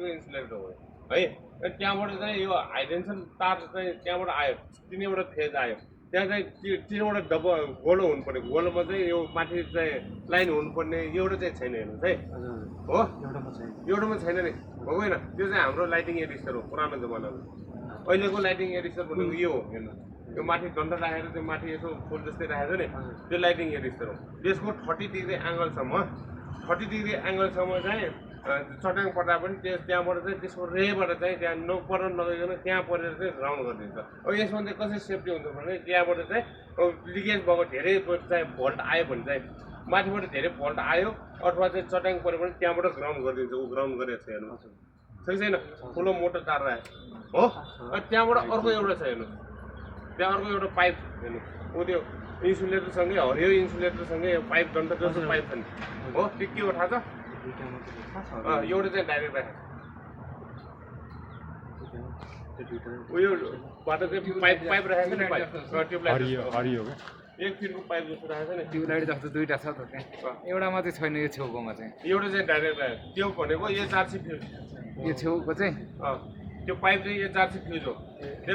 Insulator हो है। त्यहाँबाट चाहिँ यो हाई टेन्सन तार चाहिँ त्यहाँबाट आयो, तिनवटा फेज आयो। त्यहाँ चाहिँ तिनवटा डब्बा गोलो हुनुपर्ने, गोलोमा चाहिँ यो माथि चाहिँ लाइन हुनुपर्ने एउटा चाहिँ छैन हेर्नुहोस् है। हो एउटामा छैन नि, हो होइन? त्यो चाहिँ हाम्रो लाइटिङ एडिस्टर हो पुरानो जमानाको। अहिलेको लाइटिङ एडिस्टर भनेको यो हो, हेर्नु यो माथि डन्डा राखेर त्यो माथि यसो फुल जस्तै राखेको छ नि, त्यो लाइटिङ एडिस्टर हो। त्यसको 30 डिग्री एङ्गलसम्म 30 डिग्री एङ्गलसम्म चाहिँ चट्याङ पर्दा पनि त्यहाँबाट चाहिँ त्यसको रेबाट चाहिँ त्यहाँ नपर्न नगइकन त्यहाँ परेर चाहिँ ग्राउन्ड गरिदिन्छ। अब यसमा चाहिँ कसरी सेफ्टी हुन्छ भने त्यहाँबाट चाहिँ लिकेज भएको धेरै चाहिँ भोल्ट आयो भने चाहिँ माथिबाट धेरै भोल्ट आयो अथवा चाहिँ चट्याङ पऱ्यो भने त्यहाँबाट ग्राउन्ड गरिदिन्छ। ऊ ग्राउन्ड गरेको छ हेर्नु छैन, ठुलो मोटो तार राखेको हो। त्यहाँबाट अर्को एउटा छ हेर्नु, त्यहाँ अर्को एउटा पाइप हेर्नु, ऊ त्यो इन्सुलेटरसँगै हरियो इन्सुलेटरसँगै पाइप डन्डा जस्तो पाइप छ नि, हो त्यो के हो थाहा छ? एउटा चाहिँ डाइरेक्ट राखेको उयो बाटो चाहिँ पाइप राखेको छ नि, पाइप ट्युबलाइट 1 फिटको पाइप जस्तो राखेको छ नि। ट्युबलाइट जस्तो दुईवटा छ त त्यहाँ, एउटा मात्रै छैन यो छेउकोमा चाहिँ। एउटा चाहिँ डाइरेक्ट राखेको, त्यो भनेको यो 400 फिट यो छेउको चाहिँ त्यो पाइप चाहिँ यो 400 फिट हो। त्यो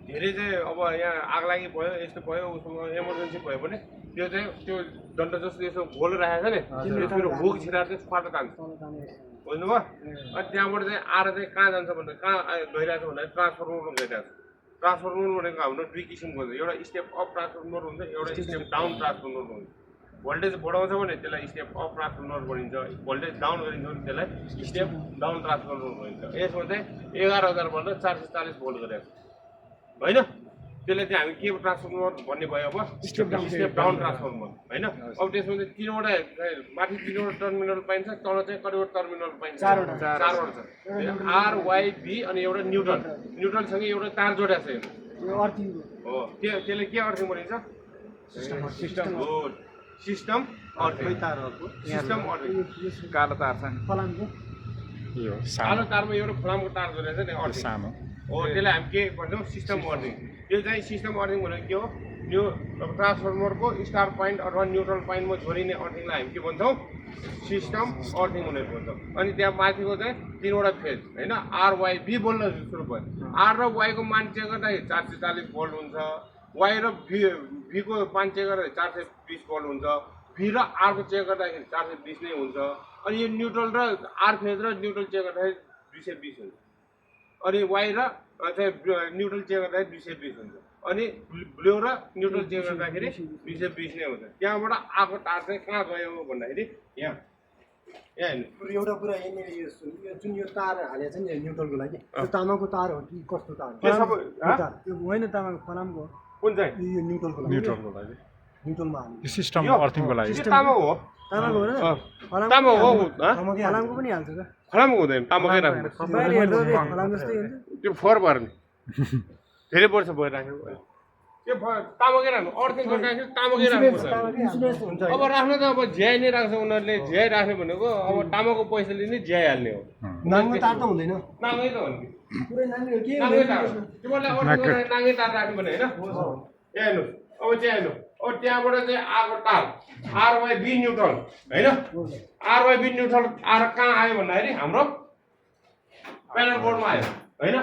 धेरै चाहिँ अब यहाँ आगलागी भयो यस्तो भयो उसमा इमर्जेन्सी भयो भने त्यो चाहिँ त्यो डन्डा जस्तो यसो गोलो राखेको छ नि, त्यो हुक छिराएर चाहिँ फाल्टो तान्छ, बुझ्नुभयो? अनि त्यहाँबाट चाहिँ आएर चाहिँ कहाँ जान्छ भन्दा कहाँ गइरहेको छ भन्दा ट्रान्सफर्मरमा गइरहेको छ। ट्रान्सफर्मर भनेको हाम्रो दुई किसिमको हुन्छ, एउटा स्टेप अप ट्रान्सफर्मर हुन्छ, एउटा स्टेप डाउन ट्रान्सफर्मर हुन्छ। भोल्टेज बढाउँछ भने त्यसलाई स्टेप अप ट्रान्सफर्मर भनिन्छ, भोल्टेज डाउन गरिन्छ भने त्यसलाई स्टेप डाउन ट्रान्सफर्मर भनिन्छ। यसमा चाहिँ 11,000 भोल्ट 440 भोल्ट गरेको छ होइन। त्यसलाई चाहिँ हामी के ट्रान्सफर्मर भन्ने भयो अब स्टेप डाउन ट्रान्सफर्मर होइन। अब त्यसमा चाहिँ तीनवटा माथि 3वटा टर्मिनल पाइन्छ, तल चाहिँ कतिवटा टर्मिनल पाइन्छ? 4वटा छ, आर वाइ भी अनि एउटा न्युट्रल, न्युट्रलसँगै एउटा तार जोडेको छ हो। त्यसले के अर्थिङ भनिन्छ? System good, system earthing. System earthing कालो तार छ नि, कालो तारमा एउटा फलामको तार जोडेको छ नि अर्थिङ हो। त्यसलाई हामी के भन्छौँ? System earthing. त्यो चाहिँ सिस्टम अर्थिङ भनेको के हो? यो ट्रान्सफर्मरको स्टार पोइन्ट अथवा न्युट्रल पोइन्टमा जोडिने अर्थिङलाई हामी के भन्छौँ? सिस्टम अर्थिङ भनेर भन्छौँ। अनि त्यहाँ माथिको चाहिँ 3वटा फेज होइन, आरवाइबी बोल्न सुरु भयो। आर र वाइको मान चेक गर्दाखेरि 440 भोल्ट हुन्छ, वाइ र भीको मान चेक गर्दाखेरि 420 भोल्ट हुन्छ, भी र आरको चेक गर्दाखेरि 420 नै हुन्छ। अनि यो न्युट्रल र आर फेज र न्युट्रल चेक गर्दाखेरि 220 हुन्छ। अनि वाइ र चाहिँ न्युट्रल चेक गर्दाखेरि 220 हुन्छ। अनि ब्लू र न्युट्रल चेक गर्दाखेरि 220 नै हुन्छ। त्यहाँबाट आएको तार चाहिँ कहाँ गयो भन्दाखेरि यहाँ हेर्नु एउटा कुरा यहाँनिर यो जुन यो तार हालेको छ नि न्युट्रलको लागि, त्यो तामाको तार हो कि कस्तो तार? त्यो होइन तामाको फलामको कुन चाहिँ? यो न्युट्रलको लागि न्युट्रलमा हाल्नु सिस्टम अर्थिङको लागि तामाको हो, तामाको हो र तामा हो। फलामको पनि हाल्छ त? फलामको हुँदैन, तामाकै राख्नु, बाहिर हेर्दा फलाम जस्तै हुन्छ त्यो फोहोर भएर नि धेरै वर्ष भयो राखेको। त्यो तामाकै राख्नु, अर्थिङ गर्दाखेरि तामाकै राख्नु। इन्सुरेन्स हुन्छ अब राख्नु त अब झ्याइ नै राख्छ उनीहरूले, झ्याइ राख्ने भनेको अब तामाको पैसा लिने झ्याइ हाल्ने हो। नाङ्गो तार त हुँदैन, नाङ्गै त हो नि, पुरै नाङ्गो के नाङ्गै तार हो। तिमीहरूलाई अर्थिङ गरेर नाङ्गै तार राख्नु भने होइन। यहाँ हेर्नु अब चाहिँ हेर्नु, अब त्यहाँबाट चाहिँ आएको तार आरवाइबी न्युट्रल होइन, आरवाइबी न्युट्रल आएर कहाँ आयो भन्दाखेरि हाम्रो प्यानल बोर्डमा आयो होइन।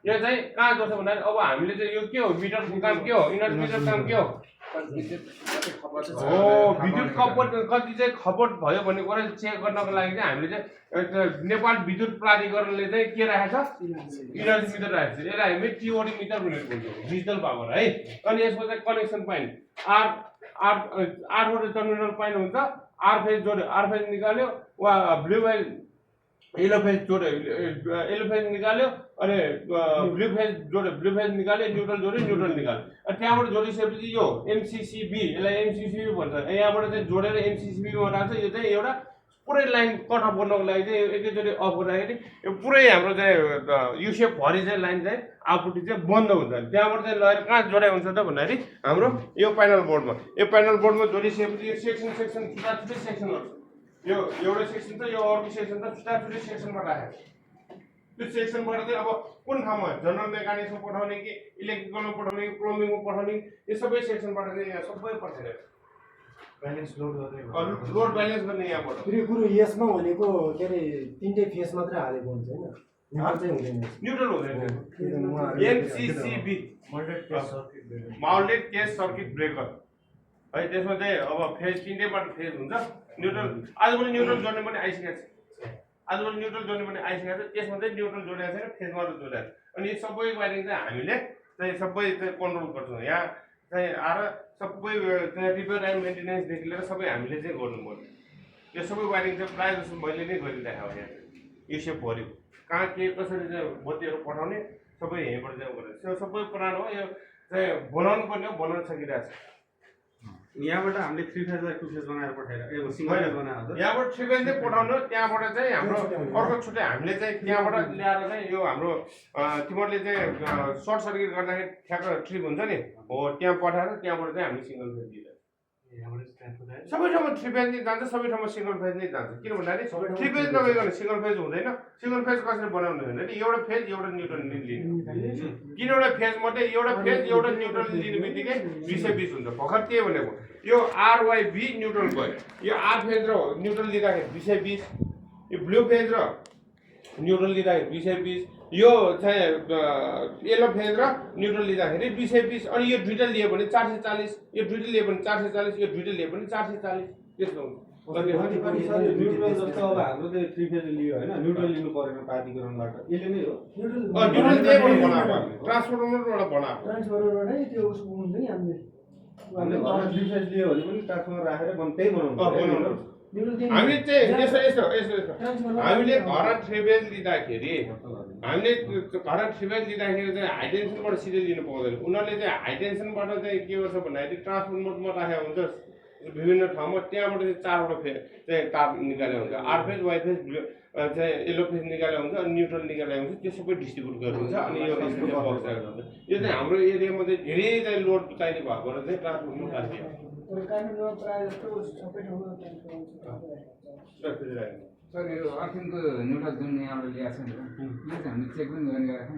यो चाहिँ कहाँ जान्छ भन्दाखेरि अब हामीले चाहिँ यो के हो, मिटरको काम के हो, इनर मिटर काम के हो? विद्युत खपत कति चाहिँ खपत भयो भन्ने कुरा चेक गर्नको लागि चाहिँ हामीले चाहिँ नेपाल विद्युत प्राधिकरणले चाहिँ के राखेको छ? इनर्जी मिटर राखेको छ। यसलाई हामी टिओडी मिटर भनेर भन्छौँ, डिजिटल पावर है। अनि यसको चाहिँ कनेक्सन पोइन्ट आठवटा टर्मिनल पोइन्ट हुन्छ। आर फेज जोड्यो, आर फेज निकाल्यो, वा ब्लू फेज येलो फेज जोड्यो, येलो फेज निकाल्यो, अनि ब्लू फेज जोड्यो, ब्लू फेज निकाल्यो, न्युट्रल जोड्यो, न्युट्रल निकाल्यो। अनि त्यहाँबाट जोडिसकेपछि यो एमसिसिबी, यसलाई एमसिसिबी भन्छ। यहाँबाट चाहिँ जोडेर एमसिसिबीमा राख्छ। यो चाहिँ एउटा पुरै लाइन कट अफ गर्नको लागि चाहिँ एकैचोटि अफ गर्दाखेरि यो पुरै हाम्रो चाहिँ युसेफ भरि चाहिँ लाइन चाहिँ आउटपुट चाहिँ बन्द हुन्छ। त्यहाँबाट चाहिँ लगेर कहाँ जोडाइ हुन्छ त भन्दाखेरि हाम्रो यो प्यानल बोर्डमा, यो प्यानल बोर्डमा जोडिसकेपछि यो सेक्सन छुट्टा छुट्टै सेक्सनहरू, यो एउटा सेक्सन छ, यो अर्को सेक्सन छ, छुट्टा छुट्टै सेक्सनमा राखेको। त्यो सेक्सनबाट चाहिँ अब कुन ठाउँमा जनरल मेकानिक्समा पठाउने कि इलेक्ट्रिकलमा पठाउने कि प्लम्बिङमा पठाउने, यो सबै सेक्सनबाट चाहिँ यहाँ सबै पठाइरहेको छ। ब्यालेन्स लोड गर्दै लोड ब्यालेन्स गर्ने यहाँबाट फेरि कुरो यसमा भनेको के अरे तिनटै फेस मात्रै हालेको हुन्छ होइन न्युट्रल चाहिँ हुँदैन न्युट्रल हुँदैन एमसिसिबी माउन्टेड केस सर्किट ब्रेकर है त्यसमा चाहिँ अब फेज तिनटैबाट फेज हुन्छ न्युट्रल आजभोलि न्युट्रल जोड्ने पनि आइसकेको छ आजभोलि न्युट्रल जोड्ने पनि आइसकेको छ त्यसमा चाहिँ न्युट्रल जोडेको छैन फेज मात्र जोडेको छ अनि यो सबै वायरिङ चाहिँ हामीले चाहिँ सबै चाहिँ कन्ट्रोल गर्छौँ यहाँ चाहिँ आएर सबै रिपेयर एन्ड मेन्टेनेन्सदेखि लिएर सबै हामीले चाहिँ गर्नु पर्यो यो सबै वायरिङ चाहिँ प्रायः जस्तो मैले नै गरिरहेको यहाँ यो सेपभरि कहाँ के कसरी चाहिँ बत्तीहरू पठाउने सबै यहीँबाट चाहिँ गरेर त्यो सबै पुरानो हो यो चाहिँ बनाउनु पर्ने हो बनाउन सकिरहेको छ यहाँबाट हामीले 3 फेज 2 फेज बनाएर पठाएर ए सिंगल फेज बनाएर यहाँबाट 3 फेज चाहिँ पठाउनु त्यहाँबाट चाहिँ हाम्रो अर्को छुट्टै हामीले चाहिँ त्यहाँबाट ल्याएर चाहिँ यो हाम्रो तिमीहरूले चाहिँ सर्ट सर्किट गर्दाखेरि ठ्याक्क ट्रिप हुन्छ नि हो त्यहाँ पठाएर त्यहाँबाट चाहिँ हामी सिङ्गल फेज दिँदैछ सबै ठाउँमा 3 फेज नै जान्छ सबै ठाउँमा सिङ्गल फेज नै जान्छ किन भन्दाखेरि 3 फेज नगइकन सिङ्गल फेज हुँदैन सिङ्गल फेज कसरी बनाउनु हुँदैन नि एउटा फेज एउटा न्युट्रल लिनु किन एउटा फेज मात्रै एउटा फेज एउटा न्युट्रल लिने बित्तिकै 20 हुन्छ भर्खर के भनेको यो आरवाईबी न्युट्रल भयो यो आर फेज र न्युट्रल लिँदाखेरि 20 यो ब्लू फेज र न्युट्रल लिँदाखेरि 20 यो चाहिँ येलो फेज र न्युट्रल लिँदाखेरि 20 अनि यो दुईटा लियो भने 440 यो दुईटा लियो भने 440 यो दुईटा लियो भने 440 त्यस्तो हुन्छ न्युट्रल जस्तो अब हाम्रो चाहिँ 3 फेज लियो हैन न्युट्रल लिनु परेन प्राधिकरणबाट यसले नै हो न्युट्रल त्यहीबाट बनाएको ट्रान्सफर्मरबाट बनाएको ट्रान्सफर्मरबाटै त्यो उसको हुन्छ नि हामीले हामीले घरमा 3 फेज लियो भने पनि ट्रान्सफर्मर राखेर त्यही बनाउनु हामीले चाहिँ यस्तो हामीले घर 3 फेज लिँदाखेरि हामीले घर 3 फेज लिँदाखेरि चाहिँ हाई टेन्सनबाट सिधै लिनु पाउँदैन उनीहरूले चाहिँ हाई टेन्सनबाट चाहिँ के गर्छ भन्दाखेरि ट्रान्सफर्मरमा राखेको हुन्छ विभिन्न ठाउँमा त्यहाँबाट चाहिँ 4वटा फेज चाहिँ तार निकालेको हुन्छ आर फेज वाइ फेज चाहिँ येलो फेज निकालेको हुन्छ अनि न्युट्रल निकालेको हुन्छ त्यो सबै डिस्ट्रिब्युट गरेको हुन्छ अनि यो बक्स आएको हुन्छ यो चाहिँ हाम्रो एरियामा चाहिँ धेरै चाहिँ लोड चाहिने भएकोबाट चाहिँ ट्रान्सफर्मर राखिएको सर यो अर्थिङको न्युट्रल जुन यहाँबाट ल्याएको छ नि यो चाहिँ हामीले चेक पनि गर्ने गरेको